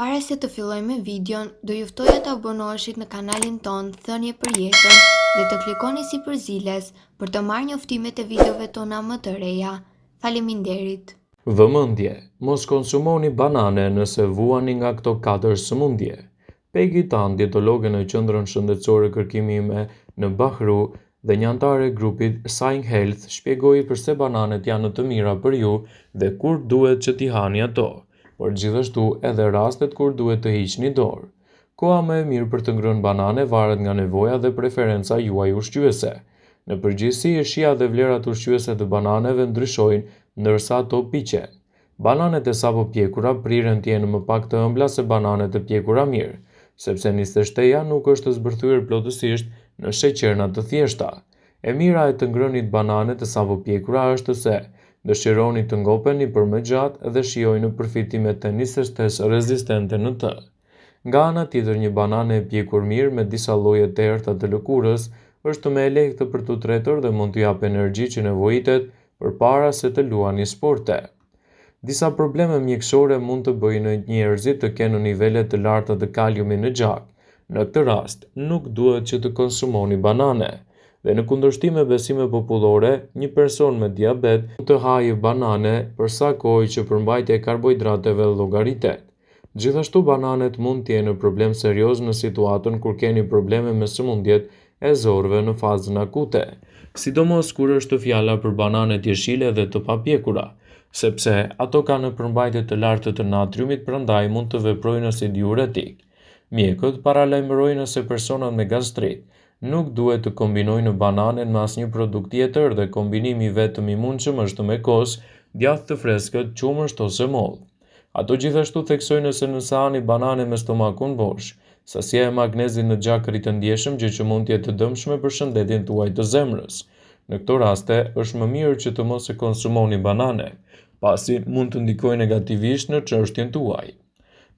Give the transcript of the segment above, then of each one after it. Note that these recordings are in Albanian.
Para se të fillojmë me videon, do ju ftoja të abonoheshit në kanalin ton Thënie për Jetën dhe të klikoni si përziles për të marrë njoftimet e videove tona më të reja. Faleminderit. Vëmendje, mos konsumoni banane nëse vuani nga këto 4 sëmundje. Peggy Tan, dietologe në qendrën shëndetësore Kërkimi Ime në Bahru dhe një antare e grupit Sign Health, shpjegoi pse bananet janë të mira për ju dhe kur duhet që t'i hani ato, por gjithashtu edhe rastet kur duhet të hiqni dorë. Koha më e mirë për të ngrënë banane varet nga nevoja dhe preferenca juaj ushqyese. Në përgjithësi, shija dhe vlerat ushqyese të bananeve ndryshojnë ndërsa ato piqen. Bananet e sapo pjekura priren të jenë më pak të ëmbla se bananet e pjekura mirë, sepse nistështeja nuk është zbërthyer plotësisht në sheqerna të thjeshta. E mira e të ngrënit bananet e sapo pjekura është se dëshironi të ngopeni për më gjatë dhe shijojnë përfitimet e nistështes rezistente në të. Nga ana tjetër, një banane e pjekur mirë me disa lloje të errta të lëkurës është më e lehtë për t'u tretur dhe mund t'ju jap energji që nevojitet përpara se të luani sporte. Disa probleme mjekësore mund të bëjnë njerëzit të kenë nivele të larta të kaliumit në gjak. Në këtë rast, nuk duhet që të konsumoni banane. Dhe në kundërshtim me besime popullore, një person me diabet mund të hajë banane për sa kohë që përmbajtja e karbohidrateve llogaritet. Gjithashtu, bananet mund të jenë problem serioz në situatën kur keni probleme me sëmundjet e zorëve në fazën akute, sidomos kur është fjala për bananet jeshile dhe të papjekura, sepse ato kanë një përmbajtje të lartë të natriumit, prandaj mund të veprojnë si diuretik. Mjekët paralajmërojnë se personat me gastrit nuk duhet të kombinojnë bananen me asnjë produkt tjetër dhe kombinimi vetëm i mundshëm është me kos, djathë të freskët, qumësht ose mollë. Ato gjithashtu theksojnë se nëse hani banane me stomakun bosh, sasia e magnezit në gjak rritet ndjeshëm, gjë që mund të jetë e dëmshme për shëndetin tuaj të zemrës. Në këto raste, është më mirë që të mos e konsumoni banane, pasi mund të ndikojë negativisht në çështjen tuaj.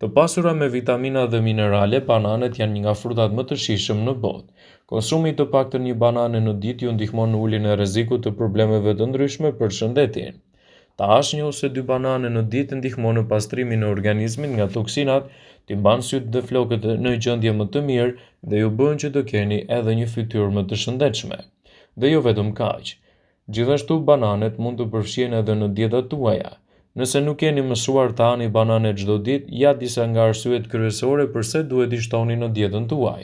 Të pasura me vitamina dhe minerale, bananet janë një nga frutat më të shijshëm në botë. Konsumi i të paktën një banane në ditë ju ndihmon në uljen e rrezikut të problemeve të ndryshme për shëndetin. Ta hash 1 ose 2 banane në ditë ndihmon në pastrimin e organizmit nga toksinat, t'i mban sytë dhe flokët në gjendje më të mirë dhe ju bën që të keni edhe një fytyrë më të shëndetshme. Dhe jo vetëm kaq. Gjithashtu, bananet mund të përfshihen edhe në dietat tuaja. Nëse nuk keni mësuar të hani banane çdo ditë, ja disa nga arsyet kryesore pse duhet i shtoni në dietën tuaj.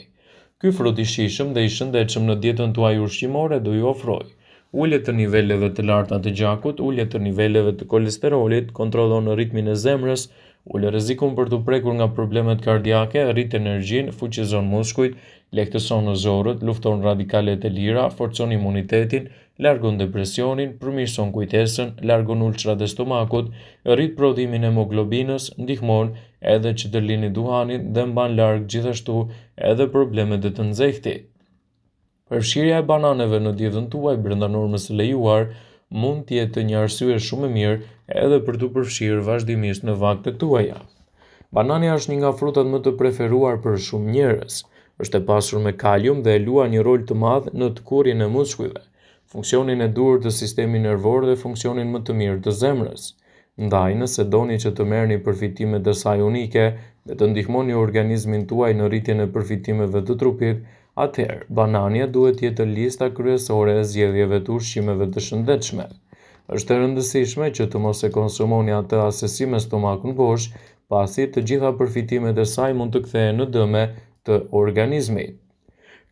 Ky frut i shijshëm dhe i shëndetshëm në dietën tuaj ushqimore do ju ofrojë ulje të niveleve të larta të gjakut, ulje të niveleve të kolesterolit, kontrollon ritmin e zemrës, ulë rrezikun për të prekur nga problemet kardiake, rrit energjinë, fuqizon muskujt, lehtëson zorët, lufton radikalet e lira, forcon imunitetin, largon depresionin, përmirëson kujtesën, largon ulçrat e stomakut, rrit prodhimin e hemoglobinës, ndihmon edhe që të lini duhanin dhe mban larg gjithashtu edhe problemet e të nxehtit. Përfshirja e bananeve në dietën tuaj brenda normës së lejuar mund të jetë një arsye shumë e mirë edhe për t'u përfshirë vazhdimisht në vaktet tuaja. Banani është një nga frutat më të preferuar për shumë njerëz. Është e pasur me kalium dhe luan një rol të madh në tkurrjen e muskujve, funksionin e duhur të sistemit nervor dhe funksionin më të mirë të zemrës. Ndaj, nëse doni që të merrni përfitimet e saj unike dhe të ndihmoni organizmin tuaj në rritjen e përfitimeve të trupit, atëherë banania duhet të jetë lista kryesore e zgjedhjeve të ushqimeve të shëndetshme. Është e rëndësishme që të mos e konsumoni atë asesi me stomakun bosh, pasi të gjitha përfitimet e saj mund të kthehen në dëme të organizmit.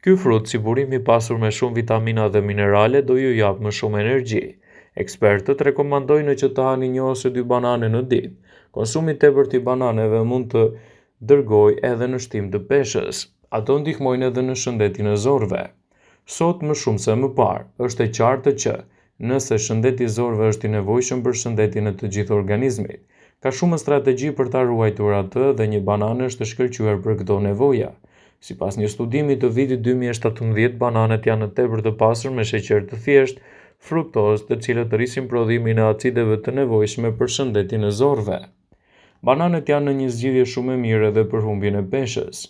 Ky frut, si burim i pasur me shumë vitamina dhe minerale, do ju jap më shumë energji. Ekspertët rekomandojnë që të hani 1 ose 2 banane në ditë. Konsumi i tepërt i bananeve mund të dërgojë edhe në shtim të peshës. Ato ndihmojnë edhe në shëndetin e zorëve. Sot më shumë se më parë, është e qartë që nëse shëndeti i zorëve është i nevojshëm për shëndetin e të gjithë organizmit, ka shumë strategji për ta ruajtur atë dhe një banane është e shkëlqyer për këto nevoja. Sipas një studimi të vitit 2017, bananet janë tepër të pasur me sheqer të thjeshtë, fruktozë, të cilët rrisin prodhimin e acideve të nevojshme për shëndetin e zorëve. Bananet janë një zgjidhje shumë e mirë edhe për humbjen e peshës.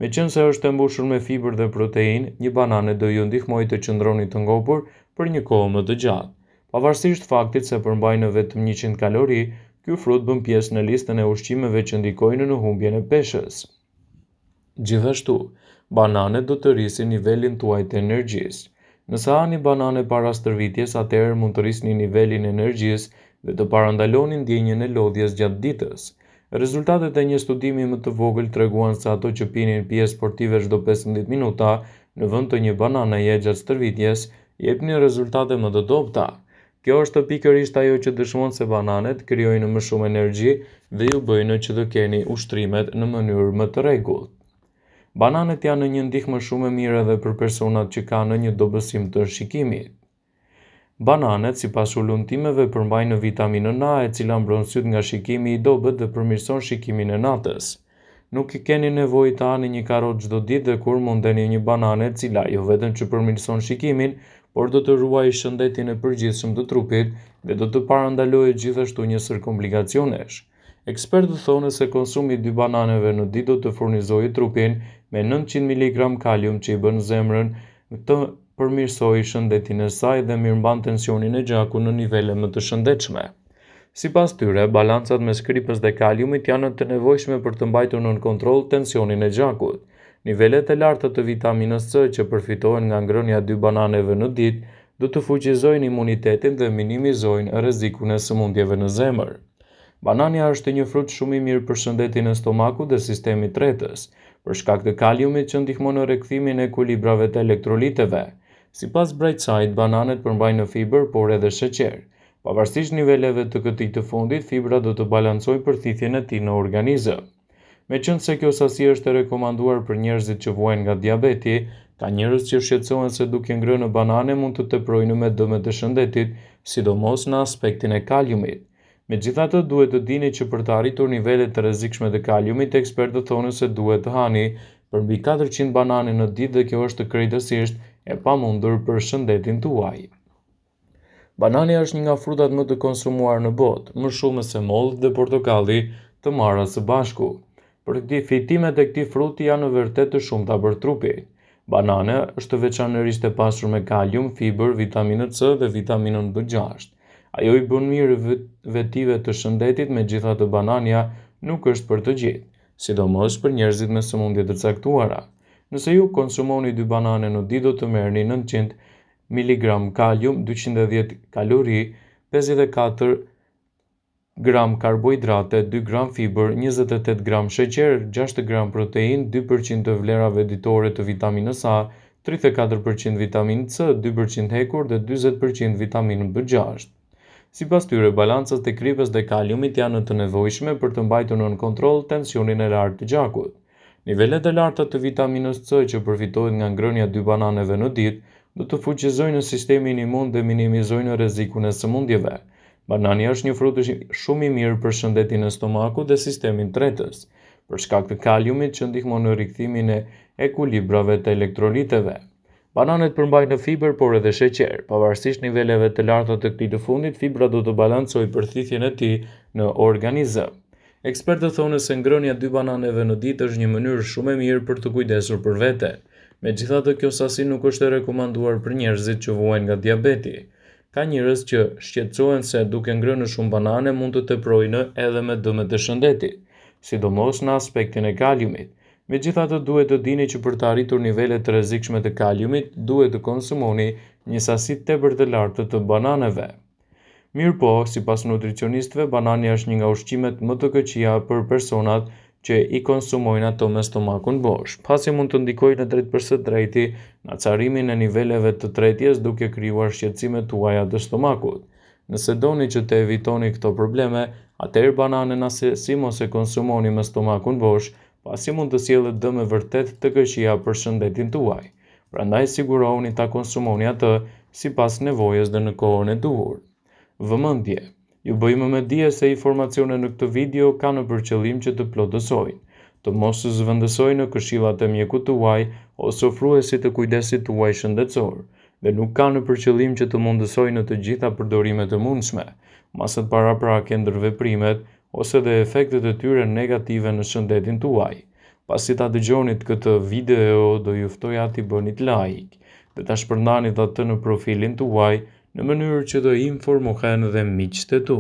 Meqense është e mbushur me fibër dhe proteinë, një banane do ju ndihmojë të qëndroni të ngopur për një kohë më të gjatë. Pavarësisht faktit se përmbajnë vetëm 100 kalori, Ky frut bën pjesë në listën e ushqimeve që ndikojnë në humbjen e peshës. Gjithashtu, bananet do të rrisin nivelin tuaj të energjisë. Nëse hani banane para stërvitjes, atëherë mund të rrisni nivelin e energjisë dhe të parandaloni ndjenjën e lodhjes gjatë ditës. Rezultatet e një studimi më të vogël treguan se ato që pinin pije sportive çdo 15 minuta në vend të një bananeje gjatë stërvitjes, jepnin rezultate më të dobta. Kjo është pikërisht ajo që dëshmon se bananet krijojnë më shumë energji dhe ju bëjnë që të keni ushtrimet në mënyrë më të rregullt. Bananet janë një ndihmë shumë e mirë edhe për personat që kanë një dobësim të shikimit. Bananet, sipas ullumtimeve, përmbajnë vitaminën A, e cila mbron syt nga shikimi i dobët dhe përmirëson shikimin e natës. Nuk keni nevojë të hani një karrot çdo ditë dhe kur mundeni një banane, e cila jo vetëm që përmirëson shikimin, por do të ruajë shëndetin e përgjithshëm të trupit dhe do të parandalojë gjithashtu një sër komplikacionesh. Ekspertët thonë se konsumi i 2 bananeve në ditë do të furnizojë trupin me 900 mg kalium që i bën zemrën të përmirësojë shëndetin e saj dhe mirëmban tensionin e gjakut në nivele më të shëndetshme. Sipas tyre, balancat mes kripës dhe kaliumit janë të nevojshme për të mbajtur nën kontroll tensionin e gjakut. Nivelet e larta të vitaminës C që përfitohen nga ngrënia e 2 bananeve në ditë do të fuqizojnë imunitetin dhe minimizojnë rrezikun e sëmundjeve në zemër. Banania është një frut shumë i mirë për shëndetin e stomakut dhe sistemit tretës, për shkak të kaliumit që ndihmon në rikthimin e ekuilibrave të elektroliteve. Sipas Brightside, bananet përmbajnë fibër, por edhe sheqer. Pavarësisht niveleve të këtij të fundit, fibra do të balancojë përthithjen e tij në organizëm. Meqense kjo sasi është e rekomanduar për njerëzit që vuajnë nga diabeti, ka njerëz që shqetësohen se duke ngrënë banane mund të teprojnë me dëmet e shëndetit, sidomos në aspektin e kaliumit. Megjithatë, duhet të dini që për të arritur nivelet të rrezikshme të kaliumit, ekspertët thonë se duhet të hani përmbi 400 banane në ditë dhe kjo është krejtësisht e pamundur për shëndetin tuaj. Banani është një nga frutat më të konsumuar në botë, më shumë se mollë dhe portokalli të marra së bashku. Përfitimet e këtij fruti janë në vërtet të shumta për trupin. Banana është veçanërisht e pasur me kalium, fibër, vitaminë C dhe vitaminën B6. Ajo i bën mirë vetive të shëndetit, megjithatë banania nuk është për të gjithë, sidomos për njerëzit me sëmundje të caktuara. Nëse ju konsumoni 2 banane në ditë do të merrni 900 mg kalium, 210 kalori, 54 gram karbohidrate, 2 gram fibër, 28 gram sheqer, 6 gram protein, 2% të vlerave ditore të vitaminës A, 34% vitaminë C, 2% hekur dhe 40% vitaminë B6. Sipas tyre, balancat e kripës dhe kaliumit janë të nevojshme për të mbajtur nën kontroll tensionin e lartë të gjakut. Nivelet e larta të vitaminës C që përfitohet nga ngrënia e 2 bananeve në ditë do të fuqizojnë sistemin imun dhe minimizojnë rrezikun e sëmundjeve. Banani është një frut shumë i mirë për shëndetin e stomakut dhe sistemin tretës, për shkak të kaliumit që ndihmon në rikthimin e ekuilibrave të elektroliteve. Bananet përmbajnë fibër, por edhe sheqer. Pavarësisht niveleve të larta të këtij të fundit, fibra do të balancojë përthithjen e tij në organizëm. Ekspertët thonë se ngrënia e 2 bananeve në ditë është një mënyrë shumë e mirë për të kujdesur për vete. Megjithatë, kjo sasi nuk është e rekomanduar për njerëzit që vuajnë nga diabeti. Ka njerëz që shqetësohen se duke ngrënë shumë banane mund të teprojnë edhe me dëmet e shëndetit, sidomos në aspektin e kaliumit. Megjithatë, duhet të dini që për të arritur nivelet të rrezikshme të kaliumit, duhet të konsumoni një sasi tepër të lartë të bananeve. Mirëpo, sipas nutricionistëve, banani është një nga ushqimet më të këqija për personat që i konsumojnë ato me stomakun bosh, pasi mund të ndikojë në drejt për së drejti në acarimin e niveleve të tretjes duke krijuar shqetësime tuaja të stomakut. Nëse doni që të evitoni këto probleme, atëherë bananen asesi mos e konsumoni me stomakun bosh, pasi mund të sjellë dëme vërtet të këqija për shëndetin tuaj. Prandaj sigurohuni ta konsumoni atë sipas nevojës dhe në kohën e duhur. Vëmendje. Ju bëjmë me dije se informacionet në këtë video kanë për qëllim që të plotësojnë, të mos zëvendësojnë këshillat e mjekut tuaj ose ofruesit të kujdesit tuaj shëndetësor, dhe nuk kanë për qëllim që të mundësojnë të gjitha përdorimet e mundshme, masat paraprake ndërveprimet ose dhe efektet e tyre negative në shëndetin tuaj. Pasi ta dëgjonit këtë video, do ju ftoja t'i bënit like dhe ta shpërndanit atë në profilin tuaj në mënyrë që të informohen dhe miqtë e tu.